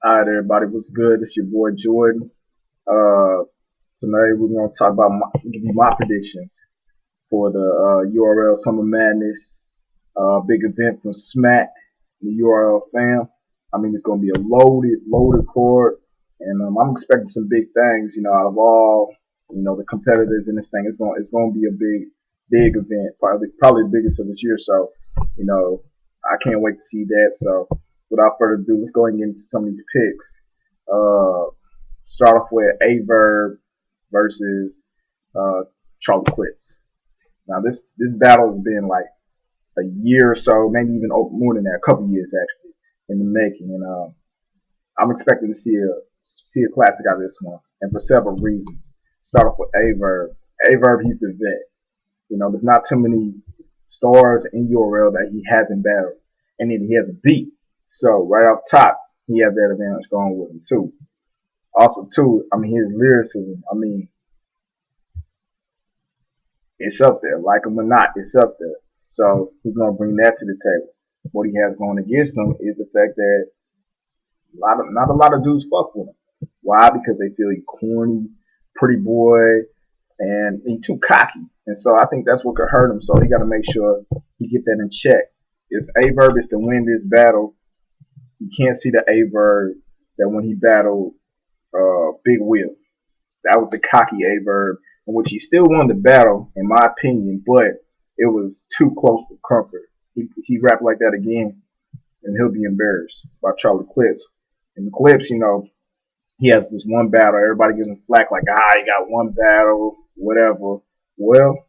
Alright, everybody, what's good? It's your boy Jordan. Uh, Tonight we're gonna talk about give you my predictions for the URL Summer Madness big event from Smack, the URL fam. I mean, it's gonna be a loaded court, and I'm expecting some big things. Out of all the competitors in this thing, it's gonna be a big event, probably the biggest of this year. So, I can't wait to see that. So, without further ado, let's go ahead and get into some of these picks. Uh, Start off with a Verb versus Charlie Clips. Now this battle has been like a year or so, maybe even more than that, a couple years actually in the making, and I'm expecting to see a classic out of this one, and for several reasons. Start off with a Verb. A Verb, he's the vet. There's not too many stars in URL that he hasn't battled, and then he has a beat. So right off top, he has that advantage going with him too. Also, too, I mean, his lyricism, I mean, it's up there. Like him or not, it's up there. So he's going to bring that to the table. What he has going against him is the fact that not a lot of dudes fuck with him. Why? Because they feel he's corny, pretty boy, and he's too cocky. And so I think that's what could hurt him. So he got to make sure he get that in check. If A-Verb is to win this battle, you can't see the A-Verb that when he battled Big Will. That was the cocky A-Verb, in which he still won the battle, in my opinion, but it was too close for comfort. He rapped like that again, and he'll be embarrassed by Charlie Clips. And the Clips, he has this one battle. Everybody gives him flack like, he got one battle, whatever. Well,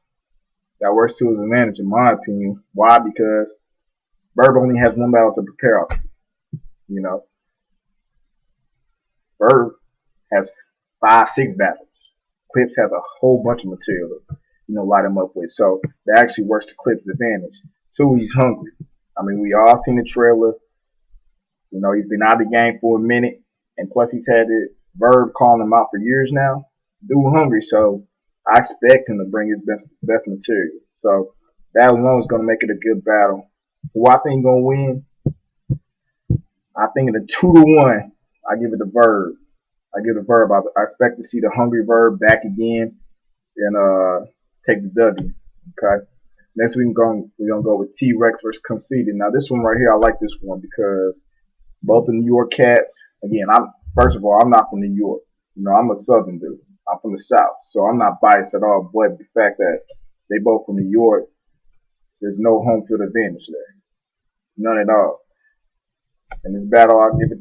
that works to his advantage, in my opinion. Why? Because Verb only has one battle to prepare off. Verb has 5, 6 battles. Clips has a whole bunch of material to, light him up with. So that actually works to Clips' advantage. 2, he's hungry. I mean, we all seen the trailer. He's been out of the game for a minute. And plus he's had it Verb calling him out for years now. Dude hungry, so I expect him to bring his best material. So that alone is going to make it a good battle. Who I think going to win? I think in a 2-1, I give it to Verb. I expect to see the hungry Verb back again and take the W. Okay. Next we're gonna go with T-Rex versus Conceited. Now this one right here, I like this one because both the New York cats. Again, first of all, I'm not from New York. I'm a Southern dude. I'm from the South, so I'm not biased at all. But the fact that they both from New York, there's no home field advantage there, none at all. In this battle, I'll give it.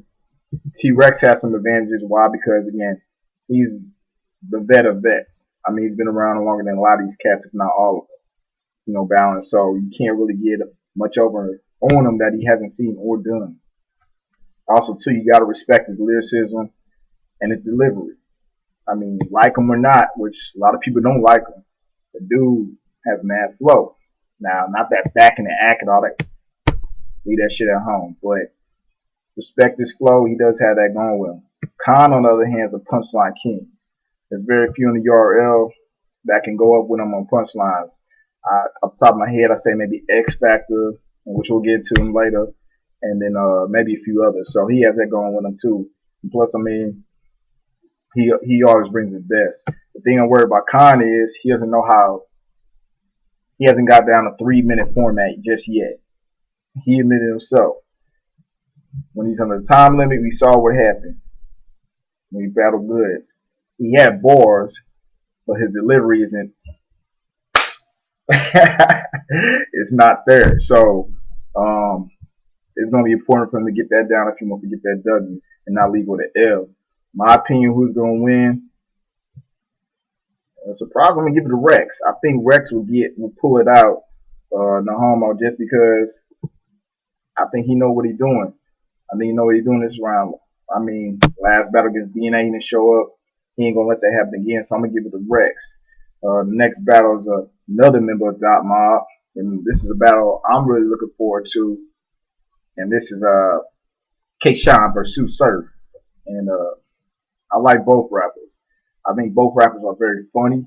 T-Rex has some advantages. Why? Because again, he's the vet of vets. I mean, he's been around longer than a lot of these cats, if not all of them. Balance. So you can't really get much over on him that he hasn't seen or done. Also, too, you got to respect his lyricism and his delivery. I mean, like him or not, which a lot of people don't like him, the dude has mad flow. Now, not that back in the act and all that. Leave that shit at home. But respect his flow. He does have that going with him. Khan, on the other hand, is a punchline king. There's very few in the URL that can go up with him on punchlines. Off the top of my head, I say maybe X Factor, which we'll get to him later, and then maybe a few others. So he has that going with him too. And plus, I mean, he always brings his best. The thing I'm worried about Khan is he doesn't know how. He hasn't got down a 3-minute format just yet. He admitted himself. When he's under the time limit, we saw what happened when he battled Goods. He had bars, but his delivery isn't. It's not there. So it's going to be important for him to get that down if he wants to get that W and not leave with an L. My opinion, who's going to win? Surprise, I'm going to give it to Rex. I think Rex will pull it out, no homo, just because I think he know what he's doing. I think he know what he's doing this round. I mean, last battle against DNA, he didn't show up. He ain't going to let that happen again, so I'm going to give it to Rex. The next battle is another member of Dot Mob, and this is a battle I'm really looking forward to. And this is K-Shine versus Surf. And I like both rappers. I think both rappers are very funny.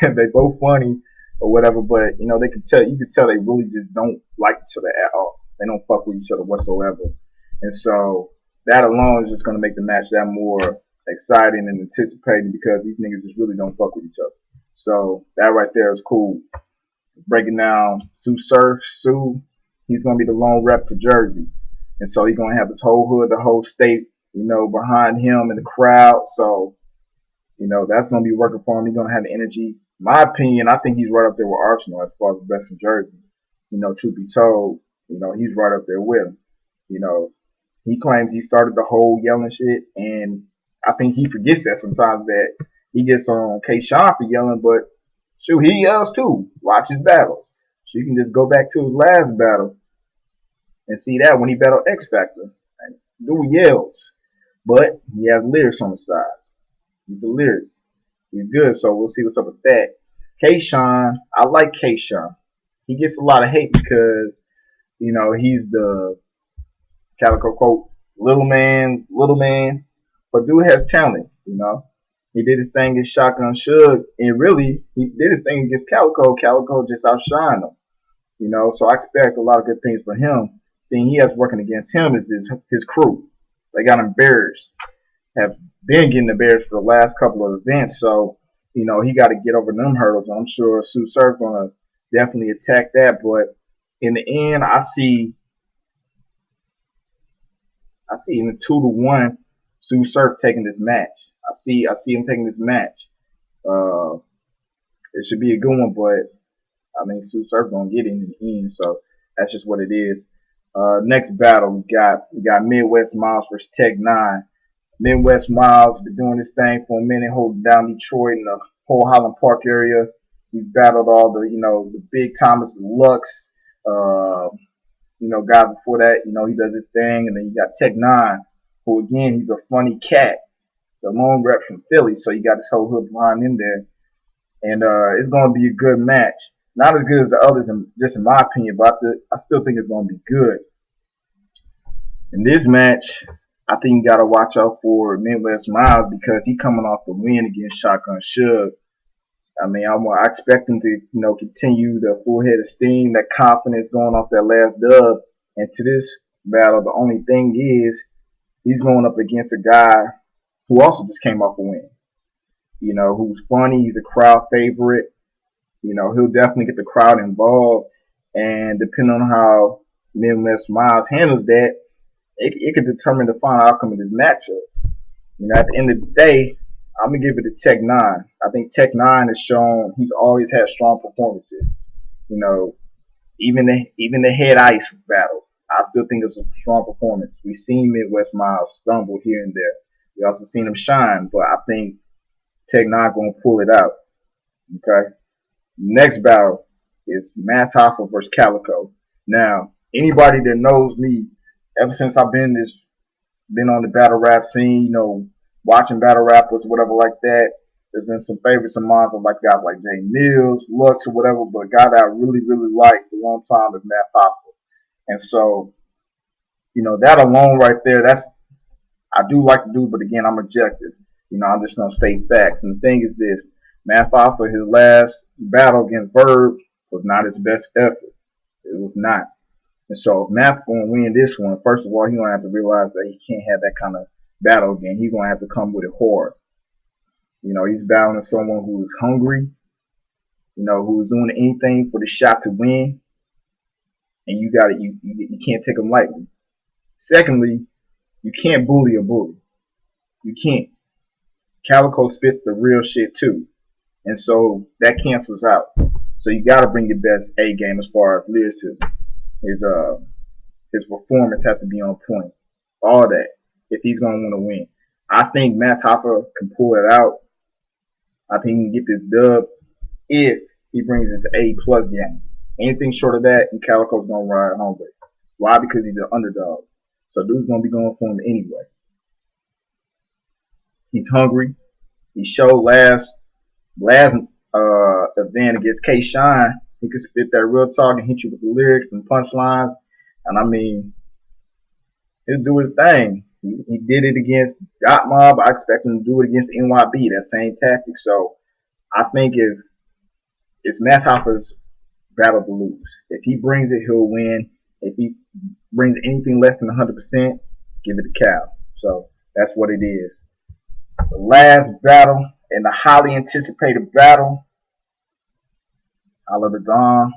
They both funny or whatever, but you can tell they really just don't like each other at all. They don't fuck with each other whatsoever. And so that alone is just gonna make the match that more exciting and anticipating because these niggas just really don't fuck with each other. So that right there is cool. Breaking down Sue Surf, Sue, he's gonna be the lone rep for Jersey. And so he's gonna have his whole hood, the whole state, behind him in the crowd. So, that's gonna be working for him. He's gonna have the energy. My opinion, I think he's right up there with Arsenal as far as the best in Jersey. Truth be told, he's right up there with him. You know, he claims he started the whole yelling shit, and I think he forgets that sometimes that he gets on K-Shine for yelling, but shoot, he yells too. Watch his battles. So you can just go back to his last battle and see that when he battled X Factor. Dude yells, but he has lyrics on the sides. He's a lyric. He's good, so we'll see what's up with that. K-Shine, I like K-Shine. He gets a lot of hate because, he's the Calicoe quote, little man, but dude has talent. He did his thing against Shotgun Suge, and really, he did his thing against Calicoe. Calicoe just outshined him. So I expect a lot of good things for him. The thing he has working against him is his crew. They got embarrassed, have been getting embarrassed for the last couple of events, so, he got to get over them hurdles. I'm sure Sue Surf going to definitely attack that, but in the end, I see in the 2-1 Sue Surf taking this match. I see him taking this match. It should be a good one, but I mean Sue Surf gonna get it in the end, so that's just what it is. Next battle we got Midwest Miles versus Tech 9. Midwest Miles been doing this thing for a minute, holding down Detroit and the whole Highland Park area. He's battled all the big Thomas Lux, guy before that, he does his thing, and then you got Tech 9, who again, he's a funny cat, the lone rep from Philly, so you got this whole hood behind him there, and it's going to be a good match. Not as good as the others, just in my opinion, but I still think it's going to be good. In this match, I think you got to watch out for Midwest Miles because he coming off the win against Shotgun Suge. I mean, I expect him to, continue the full head of steam, that confidence going off that last dub. And to this battle, the only thing is he's going up against a guy who also just came off a win. Who's funny. He's a crowd favorite. He'll definitely get the crowd involved. And depending on how Midwest Miles handles that, it could determine the final outcome of this matchup. At the end of the day, I'm going to give it to Tech 9. I think Tech 9 has shown he's always had strong performances. Even the head ice battle, I still think it was a strong performance. We've seen Midwest Miles stumble here and there. We also seen him shine, but I think Tech 9 going to pull it out. Okay? Next battle is Math Hoffa versus Calicoe. Now, anybody that knows me, ever since I've been on the battle rap scene, watching battle rappers, whatever like that. There's been some favorites of mine, like guys like Jay Mills, Lux, or whatever, but a guy that I really, really liked for a long time is Matt Hoffa. And so, that alone right there, I do like to do, but again, I'm objective. I'm just going to state facts. And the thing is this, Matt Hoffa, his last battle against Verb was not his best effort. It was not. And so if Matt's going to win this one, first of all, he's going to have to realize that he can't have that kind of battle again. He's going to have to come with it hard. He's battling someone who is hungry, who is doing anything for the shot to win, and you can't take him lightly. Secondly, you can't bully a bully. You can't. Calicoe spits the real shit too, and so that cancels out. So you got to bring your best A game as far as lyricism. His performance has to be on point. All that if he's going to want to win. I think Matt Hoffa can pull it out. I think he can get this dub if he brings his A+ game. Anything short of that, and Calicoe's going to ride home with it. Why? Because he's an underdog. So dude's going to be going for him anyway. He's hungry. He showed last event against K-Shine. He could spit that real talk and hit you with the lyrics and punchlines. And I mean, he'll do his thing. He did it against Dot Mob. I expect him to do it against NYB, that same tactic. So I think if it's Matt Hoffa's battle to lose. If he brings it, he'll win. If he brings anything less than 100%, give it a cow. So that's what it is. The last battle in the highly anticipated battle, Holla the Dawn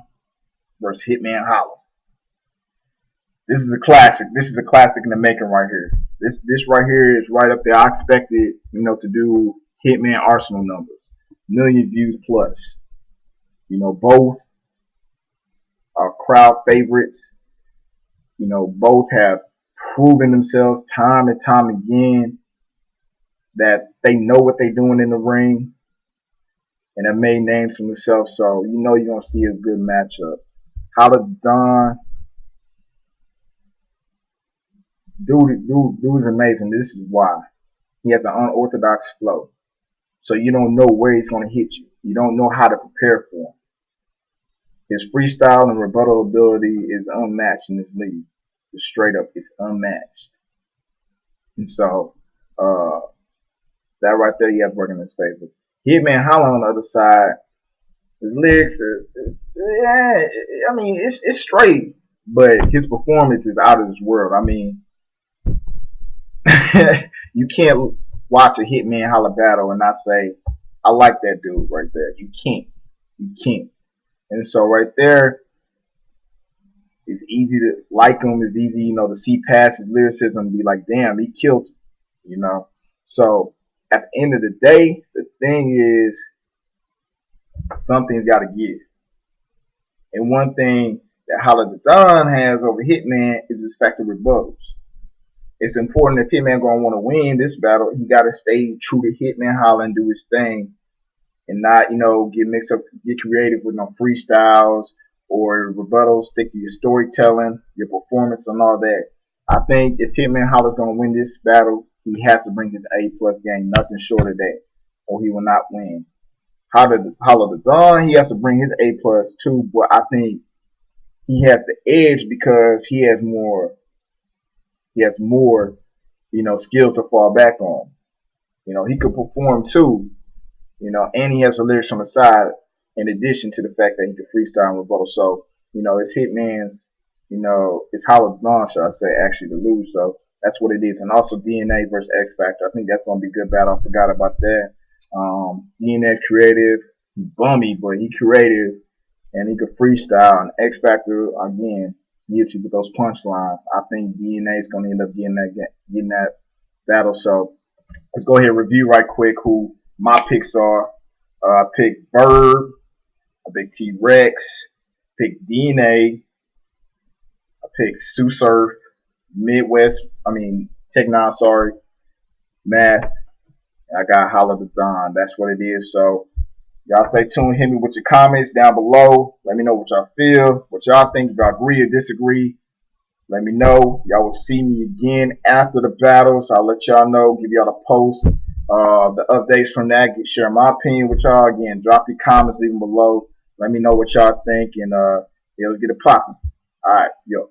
versus Hitman Holla. This is a classic. This is a classic in the making right here. This right here is right up there. I expected, to do Hitman Arsenal numbers, million views plus. Both are crowd favorites. Both have proven themselves time and time again that they know what they're doing in the ring and have made names for themselves. So you're gonna see a good matchup. Holla Don, dude is amazing. This is why he has an unorthodox flow. So you don't know where he's gonna hit you. You don't know how to prepare for him. His freestyle and rebuttal ability is unmatched in this league. Just straight up, it's unmatched. And so that right there, he has working in his favor. Hitman Holla on the other side, his lyrics it's straight, but his performance is out of this world. I mean, you can't watch a Hitman Holla battle and not say, I like that dude right there. You can't. And so right there, it's easy to like him. It's easy, to see past his lyricism and be like, damn, he killed him, So at the end of the day, the thing is, something's got to give. And one thing that Holla the Don has over Hitman is his factor rebuttals. It's important if Hitman gonna want to win this battle, he got to stay true to Hitman Holla and do his thing, and not get mixed up, get creative with no freestyles or rebuttals. Stick to your storytelling, your performance, and all that. I think if Hitman Holla's gonna win this battle, he has to bring his A+ game, nothing short of that, or he will not win. Holla the Dawn, he has to bring his A+ too, but I think he has the edge because he has more, skills to fall back on. He could perform too, and he has the lyrics on the side in addition to the fact that he can freestyle and rebuttal. So, it's Hitman's, it's Holla the Dawn, should I say, actually to lose. So that's what it is. And also DNA versus X Factor. I think that's going to be a good battle. I forgot about that. DNA creative, bummy, but he creative and he could freestyle. And X Factor, again, hits you with those punchlines. I think DNA is going to end up getting that battle. So let's go ahead and review right quick who my picks are. I picked Verb. I picked T-Rex. Picked DNA. I picked Sue Surf. Tech9, sorry. Math. I got Holla the Dawn. That's what it is. So y'all stay tuned. Hit me with your comments down below. Let me know what y'all feel, what y'all think. If y'all agree or disagree, let me know. Y'all will see me again after the battle. So I'll let y'all know, give y'all the post, the updates from that. Share my opinion with y'all. Again, drop your comments, leave them below. Let me know what y'all think, and let's get it popping. All right, yo.